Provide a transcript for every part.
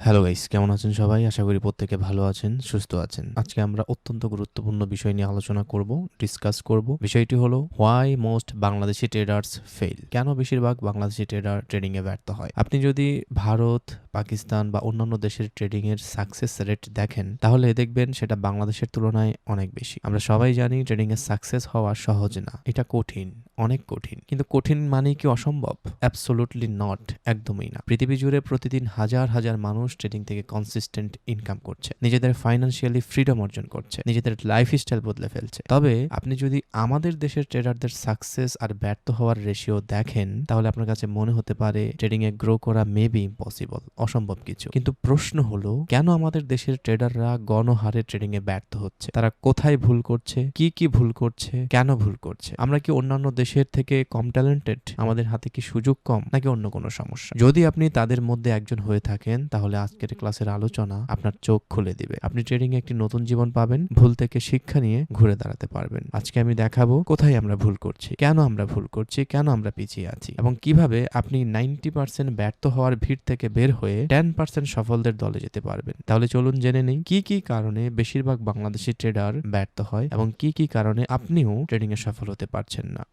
Hello guys, কেমন আছেন সবাই? আশা করি প্রত্যেকে ভালো আছেন, সুস্থ আছেন। আজকে আমরা অত্যন্ত গুরুত্বপূর্ণ বিষয় নিয়ে আলোচনা করব, ডিসকাস করব। বিষয়টি হলো why most Bangladeshi traders fail. কেন বেশিরভাগ বাংলাদেশি ট্রেডার ট্রেডিং এ ব্যর্থ হয়? আপনি যদি ভারত, পাকিস্তান বা অন্যান্য দেশের ট্রেডিং এর সাকসেস রেট দেখেন, তাহলে দেখবেন সেটা বাংলাদেশের তুলনায় অনেক বেশি। আমরা সবাই জানি ট্রেডিং এ সাকসেস হওয়া সহজ না, এটা কঠিন, অনেক কঠিন। কিন্তু কঠিন মানে কি অসম্ভব? অ্যাবসোলুটলি নট, একদমই না। পৃথিবী জুড়ে প্রতিদিন হাজার হাজার মানুষ ট্রেডিং থেকে কনসিস্টেন্ট ইনকাম করছে, নিজেদের ফাইন্যান্সিয়ালি ফ্রিডম অর্জন করছে, নিজেদের লাইফস্টাইল বদলে ফেলছে। তবে আপনি যদি আমাদের দেশের ট্রেডারদের সাকসেস আর ব্যর্থ হওয়ার রেশিও দেখেন, তাহলে আপনার কাছে মনে হতে পারে ট্রেডিং এ গ্রো করা মেবি ইম্পসিবল, অসম্ভব কিছু। কিন্তু প্রশ্ন হলো, কেন আমাদের দেশের ট্রেডাররা গণহারে ট্রেডিং এ ব্যর্থ হচ্ছে? তারা কোথায় ভুল করছে, কি ভুল করছে, কেন ভুল করছে? আমরা কি অন্যান্য দেশের থেকে কম ট্যালেন্টেড? আমাদের হাতে কি সুযোগ কম, নাকি অন্য কোনো সমস্যা? যদি আপনি তাদের মধ্যে একজন হয়ে থাকেন, তাহলে আজকের ক্লাসের আলোচনা আপনার চোখ খুলে দিবে। আপনি ট্রেডিং এ একটি নতুন জীবন পাবেন, ভুল থেকে শিক্ষা নিয়ে ঘুরে দাঁড়াতে পারবেন। আজকে আমি দেখাবো কোথায় আমরা ভুল করছি, কেন আমরা ভুল করছি, কেন আমরা পিছিয়ে আছি, এবং কিভাবে আপনি 90% ব্যর্থ হওয়ার ভিড় থেকে বের হয়ে 10% সফলদের দলে যেতে পারবেন। তাহলে চলুন জেনে নেই কি কারণে বেশিরভাগ বাংলাদেশি ট্রেডার ব্যর্থ হয় এবং কি কারণে আপনিও ট্রেডিং এ সফল হতে পারছেন না।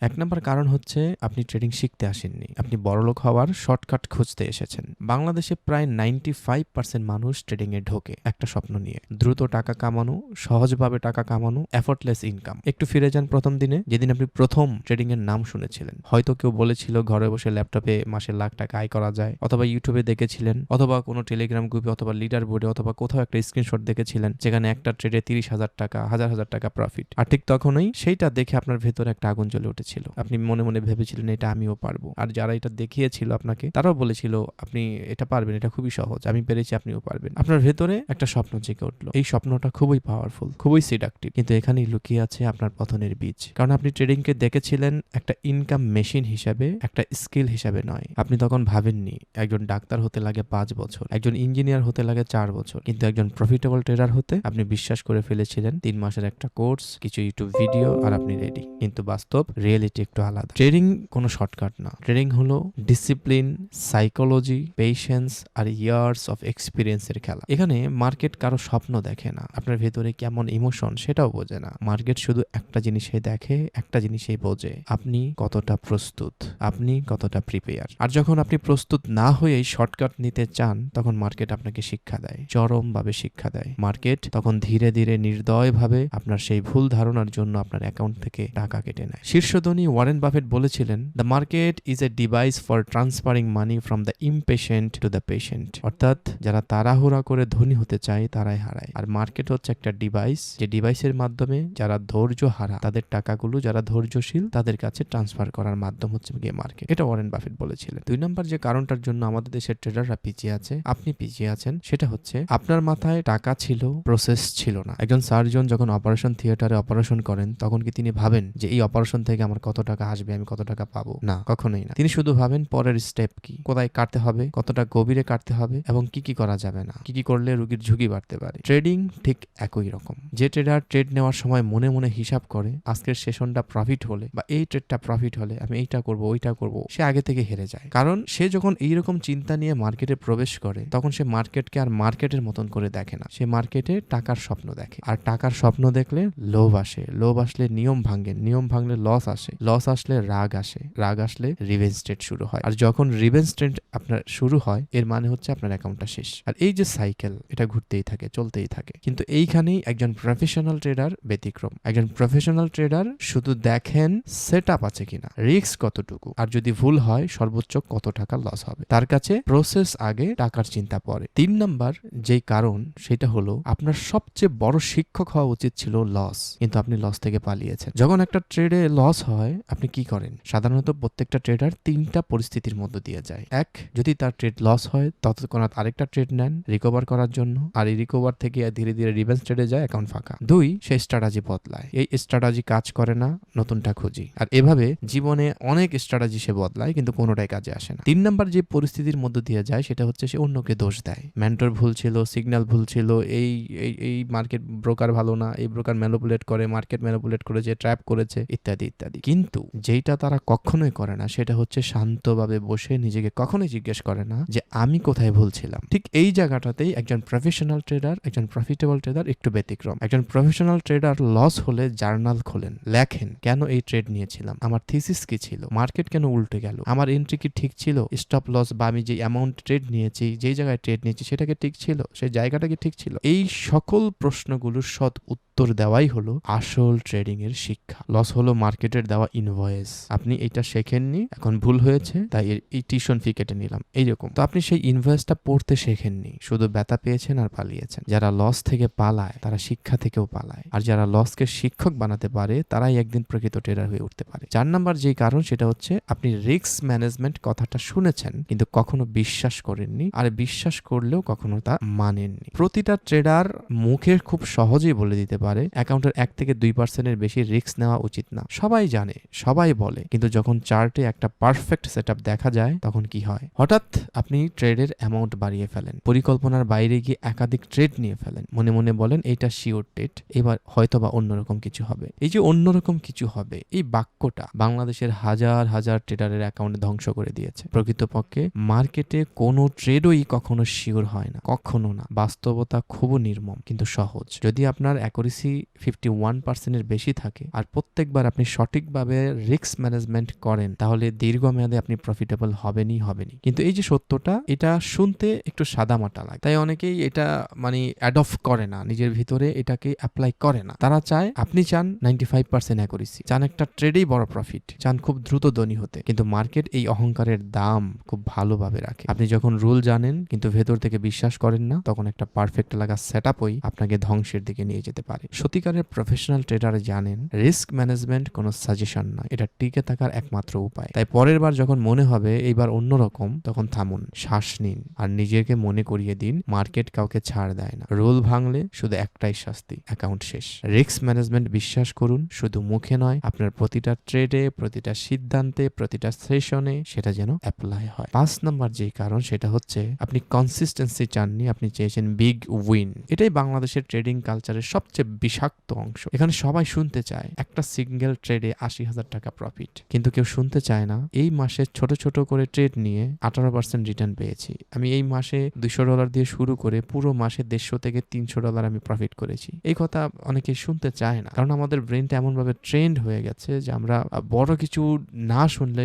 এক নম্বর কারণ হচ্ছে, আপনি ট্রেডিং শিখতে আসেননি, আপনি বড়লোক হওয়ার শর্টকাট খুঁজতে এসেছেন। বাংলাদেশে প্রায় 95% মানুষ ট্রেডিং এ ঢোকে একটা স্বপ্ন নিয়ে, দ্রুত টাকা কামানো, সহজভাবে টাকা কামানো, এফর্টলেস ইনকাম। একটু ফিরে যান প্রথম দিনে, যেদিন আপনি প্রথম ট্রেডিং এর নাম শুনেছিলেন। হয়তো কেউ বলেছিল ঘরে বসে ল্যাপটপে মাসে লাখ টাকা আয় করা যায়, অথবা ইউটিউবে দেখেছিলেন, অথবা কোনো টেলিগ্রাম গ্রুপে, অথবা লিডার বোর্ডে, অথবা কোথাও একটা স্ক্রিনশট দেখেছিলেন যেখানে একটা ট্রেডে 30,000 টাকা, হাজার হাজার টাকা প্রফিট। আর ঠিক তখনই সেইটা দেখে আপনার ভেতরে একটা আগুন জ্বলে উঠেছিল। আপনি মনে মনে ভেবেছিলেন এটা আমিও পারবো। আর যারা এটা দেখিয়েছিল আপনাকে, তারাও বলেছিল আপনি এটা পারবেন, এটা খুবই সহজ, আমি পেরেছি, আপনিও পারবেন। আপনার ভেতরে একটা স্বপ্ন জেগে উঠলো। এই স্বপ্নটা খুবই পাওয়ারফুল, খুবই সিডাকটিভ, কিন্তু এখানেই লুকিয়ে আছে আপনার পতনের বীজ। কারণ আপনি ট্রেডিং কে দেখেছিলেন একটা ইনকাম মেশিন হিসাবে, একটা স্কিল হিসাবে নয়। আপনি তখন ভাবেননি একজন ডাক্তার হতে লাগে 5 বছর, একজন ইঞ্জিনিয়ার হতে লাগে 4 বছর, কিন্তু একজন প্রফিটেবল ট্রেডার হতে আপনি বিশ্বাস করে ফেলেছিলেন 3 মাসের একটা কোর্স, কিছু ইউটিউব ভিডিও, আর আপনি রেডি। কিন্তু বাস্তব রিয়েলিটি একটু আলাদা। ট্রেডিং কোনো শর্টকাট না। ট্রেডিং হলো ডিসিপ্লিন, সাইকোলজি, পেশেন্স আর ইয়ার্স অফ এক্সপিরিয়েন্সের খেলা। এখানে মার্কেট কারো স্বপ্ন দেখে না, আপনার ভেতরে কেমন ইমোশন সেটাও বোঝে না। মার্কেট শুধু একটা জিনিসই দেখে, একটা জিনিসই বোঝে, আপনি কতটা প্রস্তুত, আপনি কতটা প্রিপেয়ার। আর যখন আপনি প্রস্তুত না হয়েই শর্টকাট নিতে চান, তখন মার্কেট আপনাকে শিক্ষা দেয়, চরমভাবে শিক্ষা দেয়। মার্কেট তখন ধীরে ধীরে নির্দয়ভাবে আপনার সেই ভুল ধারণার জন্য আপনার অ্যাকাউন্ট থেকে টাকা কেটে নেয়। শীর্ষধনী ওয়ারেন বাফেট বলেছিলেন, the market is a device for transferring money from the impatient to the patient. অর্থাৎ যারা তাড়াহুড়া করে ধনী হতে চায় তারাই হারায়, আর মার্কেট হচ্ছে একটা ডিভাইস, যে ডিভাইসের মাধ্যমে যারা ধৈর্য হারা তাদের টাকাগুলো যারা ধৈর্যশীল তাদের কাছে ট্রান্সফার করার মাধ্যম হচ্ছে গিয়ে মার্কেট। এটা ওয়ারেন বাফেট বলেছিলেন। 2 নম্বর যে কারণটার জন্য আমাদের দেশের ট্রেডাররা পিছিয়ে আছে, আপনি পিছিয়ে আছেন, সেটা হচ্ছে আপনার মাথায় টাকা ছিল, প্রসেস ছিল না। একজন সার্জন যখন অপারেশন থিয়েটারে অপারেশন করেন, তখন কি তিনি ভাবেন যে এই অপারেশন থেকে আমার কত টাকা আসবে, আমি কত টাকা পাবো? না, কখনোই না। তিনি শুধু ভাবেন পরের স্টেপ কি, কোথায় কাটতে হবে, কতটা গভীরে কাটতে হবে, এবং কি করা যাবে না, কি করলে রোগীর ঝুঁকি বাড়তে পারে। ট্রেডিং ঠিক একই রকম। যে ট্রেডার ট্রেড নেওয়ার সময় মনে মনে হিসাব করে আজকের সেশনটা প্রফিট হলে বা এই ট্রেডটা প্রফিট হলে আমি এইটা করব, ওইটা করব, সে আগে থেকে হেরে যায়। কারণ সে যখন এইরকম চিন্তা নিয়ে মার্কেটে প্রবেশ করে, তখন সে মার্কেটকে আর মার্কেটের মতন করে দেখে না, সে মার্কেটে টাকার স্বপ্ন দেখে। আর টাকার স্বপ্ন দেখলে লোভ আসে, লোভ আসলে নিয়ম ভাঙে, নিয়ম ভাঙলে লস আসে, লস আসলে রাগ আসে, রাগ আসলে রিভেঞ্জ ট্রেড শুরু হয়। আর যখন রিভেঞ্জ ট্রেড আপনার শুরু হয়, এর মানে হচ্ছে আপনার অ্যাকাউন্টটা শেষ। আর এই যে সাইকেল, এটা ঘুরতেই থাকে, চলতেই থাকে। কিন্তু এইখানেই একজন প্রফেশনাল ট্রেডার ব্যতিক্রম। একজন প্রফেশনাল ট্রেডার শুধু দেখেন সেট আপ আছে কিনা, রিস্ক কতটুকু, আর যদি ভুল হয় সর্বোচ্চ কত টাকা লস হবে। তার কাছে প্রসেস আগে, টাকার চিন্তা পরে। 3 নাম্বার যেই কারণ, সেটা হলো আপনার সবচেয়ে বড় শিক্ষক হওয়া উচিত ছিল লস, কিন্তু আপনি লস থেকে পালিয়েছেন। যখন একটা ট্রেডে লস হয়, আপনি কি করেন? সাধারণত প্রত্যেকটা ট্রেডার 3টা পরিস্থিতির মধ্য দিয়ে যায়। এক, যদি তার ট্রেড লস হয় তৎক্ষণাৎ আরেকটা ট্রেড নেন রিকভার করার জন্য, আর এই রিকভার থেকে ধীরে ধীরে রিভেঞ্জ ট্রেডে যায়, অ্যাকাউন্ট ফাঁকা। 2, সে স্ট্র্যাটেজি বদলায়, এই স্ট্র্যাটেজি কাজ করে না, নতুনটা খুঁজি। আর এভাবে জীবনে অনেক স্ট্র্যাটেজি সে বদলায়, কিন্তু কোনোটাই কাজে আসে না। 3 নাম্বার যে পরিস্থিতির মধ্য দিয়ে যায়, সেটা হচ্ছে সে অন্যকে দোষ দেয়। মেন্টর ভুল ছিল, সিগন্যাল ভুল ছিল, এই মার্কেট ব্রোকার ভালো না, এই ব্রোকার ম্যানিপুলেট করে, মার্কেট ম্যানিপুলেট করেছে, ট্র্যাপ করেছে, ইত্যাদি ইত্যাদি। কিন্তু যেটা তারা কখনোই করে না সেটা হচ্ছে শান্তভাবে বসে নিজেকে কখনোই জিজ্ঞেস করে না যে আমি কোথায় ভুলছিলাম। ঠিক এই জায়গাটাতেই একজন প্রফেশনাল ট্রেডার, একজন প্রফিটেবল ট্রেডার একটু ব্যতিক্রম। একজন প্রফেশনাল ট্রেডার লস হলে জার্নাল খোলেন, লেখেন কেন এই ট্রেড নিয়েছিলাম, আমার থিসিস কি ছিল, মার্কেট কেন উল্টে গেল, আমার এন্ট্রি কি ঠিক ছিল, স্টপ লস বা আমি যে অ্যামাউন্ট ট্রেড নিয়েছি, যেই জায়গায় ট্রেড নিয়েছি সেটা কি ঠিক ছিল, সেই জায়গাটা কি ঠিক ছিল। এই সকল প্রশ্নগুলোর সৎ উত্তর দেওয়াই হলো আসল ট্রেডিং এর শিক্ষা। লস হলো মার্কেটের দেওয়া ইনভয়েস, আপনি এটা শেখেননি, এখন ভুল হয়েছে তাই এই টিউশন ফি কেটে নিলাম, এইরকম। তো আপনি সেই ইনভয়েসটা পড়তে শেখেননি, শুধু ব্যথা পেয়েছেন আর পালিয়েছেন। যারা লস থেকে পালায় তারা শিক্ষা থেকেও পালায়, আর যারা লসকে শিক্ষক বানাতে পারে তারাই একদিন প্রকৃত ট্রেডার হয়ে উঠতে পারে। 4 নাম্বার যেই কারণ সেটা হচ্ছে আপনি রিস্ক ম্যানেজমেন্ট কথাটা শুনেছেন কিন্তু কখনো বিশ্বাস করেননি, আর বিশ্বাস করলেও কখনো তা মানেননি। প্রতিটা ট্রেডার মুখে খুব সহজেই বলে দিতে পারে অ্যাকাউন্টের 1 থেকে 2% বেশি রিস্ক নেওয়া উচিত না, সবাই জানে, সবাই বলে, কিন্তু যখন চার্টে একটা পারফেক্ট সেটআপ দেখা যায় তখন কি হয়? হঠাৎ আপনি ট্রেডের অ্যামাউন্ট বাড়িয়ে ফেলেন, পরিকল্পনার বাইরে গিয়ে একাধিক ট্রেড নিয়ে ফেলেন, মনে মনে বলেন এইটা শিওর ট্রেড, এবার হয়তোবা অন্যরকম কিছু হবে। এই যে অন্যরকম কিছু হবে, এই বাক্যটা বাংলাদেশের হাজার হাজার ট্রেডারের অ্যাকাউন্ট ধ্বংস করে দিয়েছে। প্রকৃতপক্ষে মার্কেটে কোনো ট্রেডই কখনো শিওর হয় না, কখনো না। বাস্তবতা খুব নির্মম কিন্তু সহজ। যদি আপনার অ্যাকুরেসি 51% এর বেশি থাকে আর প্রত্যেকবার আপনি সঠিকভাবে রিস্ক ম্যানেজমেন্ট করেন, তাহলে দীর্ঘমেয়াদে আপনি প্রফিটেবল হবেনই। কিন্তু এই যে সত্যটা, এটা শুনতে একটু সাদামাটা লাগে, তাই অনেকেই এটা অ্যাডপ্ট করে না, নিজের ভিতরে এটাকে অ্যাপ্লাই করে না। তারা চায়, আপনি চান 95% অ্যাকুরেসি, চান একটা ট্রেডেই বড় প্রফিট, চান খুব দ্রুত ধনী হতে, কিন্তু মার্কেট এই অহংকারের দাম খুব ভালোভাবে রাখে। আপনি যখন রুল জানেন কিন্তু ভেতর থেকে বিশ্বাস করেন না, তখন একটা পারফেক্ট লাগা সেটআপই আপনাকে ধ্বংসের দিকে নিয়ে যেতে পারে। সত্যিকারের প্রফেশনাল ট্রেডার জানেন রিস্ক ম্যানেজমেন্ট কোনো সাজেশন নয়, এটা টিকে থাকার একমাত্র উপায়। তাই পরের বার যখন মনে হবে এইবার অন্যরকম, তখন থামুন, শ্বাস নিন আর নিজেকে মনে করিয়ে দিন মার্কেট কাউকে ছাড় দেয় না। রুল ভাঙলে শুধু একটাই শাস্তি, অ্যাকাউন্ট শেষ। রিস্ক ম্যানেজমেন্ট বিশ্বাস করুন, শুধু মুখে নয়, আপনার প্রতিটা ট্রেডে, প্রতিটা সিদ্ধান্তে, প্রতিটা সেশনে সেটা যেন অ্যাপ্লাই হয়। 5 নাম্বার যেই কারণ সেটা হচ্ছে আপনি কনসিস্টেন্সি চাননি, আপনি চেয়েছেন বিগ উইন। এটাই বাংলাদেশের ট্রেডিং কালচারের সবচেয়ে বিষাক্ত অংশ। এখানে সবাই শুনতে চায় একটা সিঙ্গেল ট্রেডে 80,000 টাকা প্রফিট, কিন্তু কেউ শুনতে চায় না এই মাসে ছোট ছোট করে ট্রেড নিয়ে 18% রিটার্ন পেয়েছি, আমি এই মাসে $200 দিয়ে শুরু করে পুরো মাসে $150 থেকে $300 আমি প্রফিট করেছি। এই কথা অনেকেই শুনতে চায় না, কারণ আমাদের ব্রেনটা এমন ভাবে ট্রেন্ড হয়ে গেছে যে আমরা বড় কিছু না শুনলে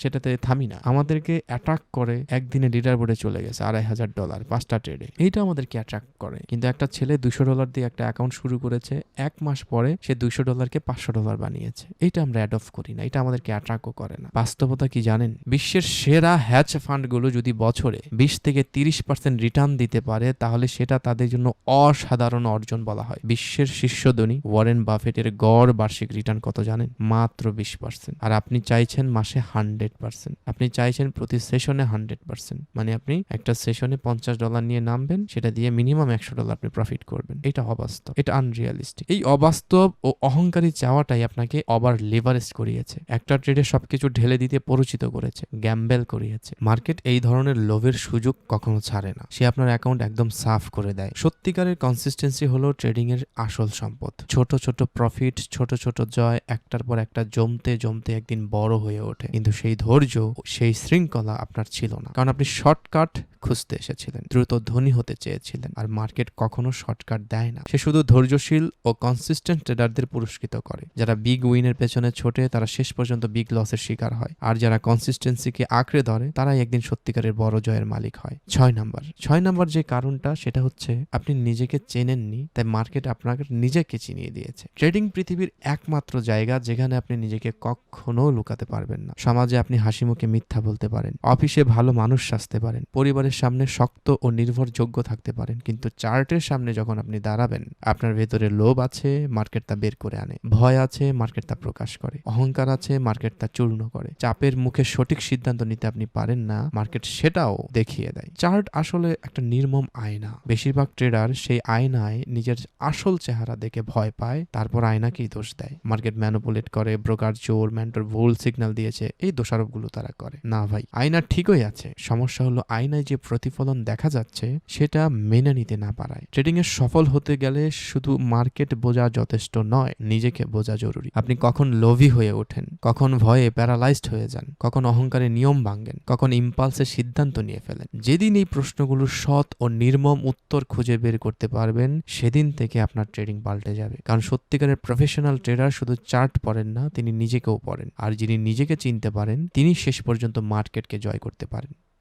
সেটাতে থামি না। আমাদেরকে অ্যাট্রাক্ট করে একদিনে লিডার বোর্ডে চলে গেছে $2,500 5টা ট্রেডে, এইটা আমাদেরকে অ্যাট্রাক্ট করে। কিন্তু একটা ছেলে $200 দিয়ে একটা অ্যাকাউন্ট শুরু করেছে, 1 মাস পরে সে $200 $500 বানিয়েছে। এইটা আমরা অ্যাডপ্ট করি না, এটা আমাদেরকে অ্যাট্রাক্টও করে না। বাস্তবতা কি জানেন? বিশ্বের সেরা হ্যাজ ফান্ডগুলো যদি বছরে 20 থেকে 30% রিটার্ন দিতে পারে, তাহলে সেটা তাদের জন্য অসাধারণ অর্জন বলা হয়। বিশ্বের শীর্ষ ধনী ওয়ারেন বাফেটের গড় বার্ষিক রিটার্ন কত জানেন? মাত্র 20%। আর আপনি চাইছেন মাসে 100%, আপনি চাইছেন প্রতি সেশনে 100%, মানে আপনি একটা সেশনে $50 নিয়ে নামবেন, সেটা দিয়ে মিনিমাম $100 আপনি প্রফিট করবেন। এটা অবাস্তব, এটা আনরিয়ালিস্টিক। এই অবাস্তব ও অহংকারী চাওয়াটাই আপনাকে ওভার লেভারেজ করিয়েছে, একটা ট্রেডে সবকিছু ঢেলে দিতে পরিচিত করেছে, গ্যাম্বেল করিয়েছে। মার্কেট এই ধরনের লোভের সুযোগ কখনো ছাড়ে না, সে আপনার অ্যাকাউন্ট একদম সাফ করে দেয়। সত্যিকারের কনসিস্টেন্সি হলো ট্রেডিং এর আসল সম্পদ। ছোট ছোট প্রফিট, ছোট ছোট জয় একটার পর একটা জমতে জমতে একদিন বড় হয়ে ওঠে, কিন্তু সেই ধৈর্য, সেই শৃঙ্খলা আপনার ছিল না, কারণ আপনি শর্টকাট খুঁজতে এসেছিলেন, দ্রুত ধনী হতে চেয়েছিলেন। আর মার্কেট কখনো শর্টকাট দেয় না, সে শুধু ধৈর্যশীল ও কনসিস্টেন্ট ট্রেডারদের পুরস্কৃত করে। যারা বিগ উইনের পেছনে ছোটে তারা শেষ পর্যন্ত বিগ লসের শিকার হয়, আর যারা কনসিস্টেন্সিকে আঁকড়ে ধরে তারাই একদিন সত্যিকারের বড় জয়ের মালিক হয়। 6 নাম্বার যে কারণটা সেটা হচ্ছে আপনি নিজেকে চেনেননি, তাই মার্কেট আপনাকে নিজেকে চিনিয়ে দিয়েছে। ট্রেডিং পৃথিবীর একমাত্র জায়গা যেখানে আপনি নিজেকে কখনো লুকাতে পারবেন না। সমাজে আপনি হাসি মুখে মিথ্যা বলতে পারেন, অফিসে ভালো মানুষ সাজতে পারেন, পরিবারের সামনে শক্ত ও নির্ভরযোগ্য থাকতে পারেন, কিন্তু চার্টের সামনে যখন আপনি দাঁড়াবেন, আপনার ভেতরে লোভ আছে, মার্কেট তা বের করে আনে, ভয় আছে, মার্কেট তা প্রকাশ করে, অহংকার আছে, মার্কেট তা চূর্ণ করে, চাপের মুখে সঠিক সিদ্ধান্ত নিতে আপনি পারেন না, মার্কেট সেটাও দেখিয়ে দেয়। চার্ট আসলে একটা নির্মম আয়না। বেশিরভাগ ট্রেডার সেই আয়নায় নিজের আসল চেহারা দেখে ভয় পায়, তারপর আয়নাকেই দোষ দেয়। মার্কেট ম্যানিপুলেট করে, ব্রোকার জোর, মেন্টর ভুল সিগন্যাল দিয়েছে, এই দোষারোপগুলো তারা করে। না ভাই, আয়না ঠিকই আছে, সমস্যা হলো আয়নায় যে প্রতিফলন দেখা যাচ্ছে সেটা মেনে নিতে না পারায়। ট্রেডিং এ সফল হতে গেলে শুধু মার্কেট বোঝা যথেষ্ট নয়, নিজেকে বোঝা জরুরি। আপনি কখন লোভী হয়ে ওঠেন, কখন ভয়ে প্যারালাইজড হয়ে যান, কখন অহংকারে নিয়ম ভাঙেন, কখন ইম্পালসের সিদ্ধান্ত নিয়ে ফেলেন। যেদিন এই প্রশ্নগুলোর সৎ ও নির্মম উত্তর খুঁজে বের করতে পারবেন, সেদিন থেকে আপনার ট্রেডিং পাল্টে যাবে। কারণ সত্যিকারের প্রফেশনাল ট্রেডার শুধু চার্ট পড়েন না, তিনি নিজেকেও পড়েন। আর যিনি নিজেকে চিনতে পারেন, তিনি শেষ পর্যন্ত মার্কেটকে জয় করতে পারেন।